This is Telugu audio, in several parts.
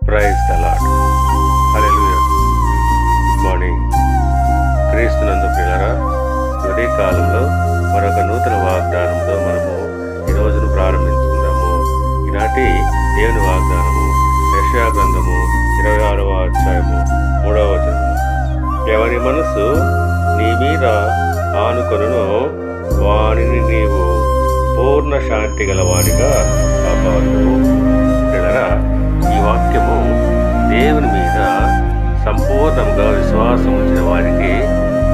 Praise the lord. Hallelujah. Good morning. క్రీస్తునందు ప్రియులారా, ఉదయ కాలంలో మరొక నూతన వాగ్దానంతో మనము ఈ రోజును ప్రారంభించుకుందాము. ఈనాటి దేవుని వాగ్దానము యెషయా గ్రంథము 26వ అధ్యాయము 3వ వచనము. ఎవరి మనసు నీ మీద ఆనుకొనునో వానిని నీవు పూర్ణ శాంతి గలవానిగా కాపాడుదువు. ప్రియులారా, ఈ వాక్యము దేవుని మీద సంపూర్ణంగా విశ్వాసం ఉంచిన వారికి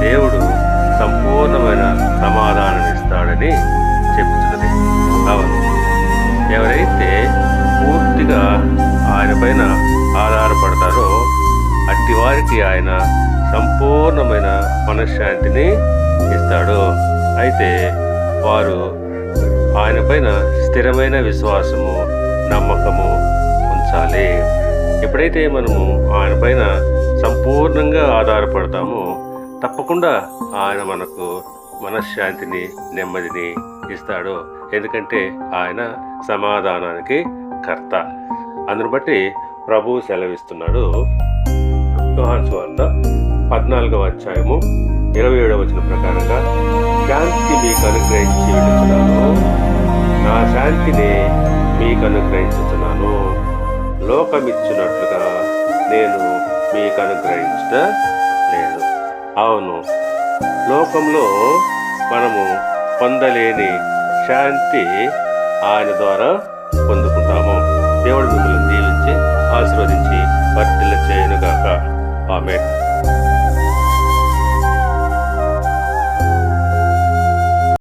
దేవుడు సంపూర్ణమైన సమాధానం ఇస్తాడని చెప్తున్నది. అవును, ఎవరైతే పూర్తిగా ఆయన పైన ఆధారపడతారో అట్టి వారికి ఆయన సంపూర్ణమైన మనశ్శాంతిని ఇస్తాడు. అయితే వారు ఆయన పైన స్థిరమైన విశ్వాసము, నమ్మకము ఉంచాలి. ఎప్పుడైతే మనము ఆయన పైన సంపూర్ణంగా ఆధారపడతామో తప్పకుండా ఆయన మనకు మనశ్శాంతిని, నెమ్మదిని ఇస్తాడు. ఎందుకంటే ఆయన సమాధానానికి కర్త. అందును బట్టి ప్రభువు సెలవిస్తున్నాడు. యోహాను సువార్త 14వ అధ్యాయము 27వ వచనం ప్రకారంగా, శాంతి మీకు అనుగ్రహించి వెళ్ళుచున్నాను, నా శాంతిని మీకు అనుగ్రహించుతున్నాను, లోకమిచ్చున్నట్లుగా నేను మీకు అనుగ్రహించట లేదు. అవును, లోకంలో మనము పొందలేని శాంతి ఆయన ద్వారా పొందుకుంటాము. దేవుడు మిమ్మల్ని దీవించి ఆశీర్వదించి వర్ధిల్ల చేయనుగాక. ఆమేన్.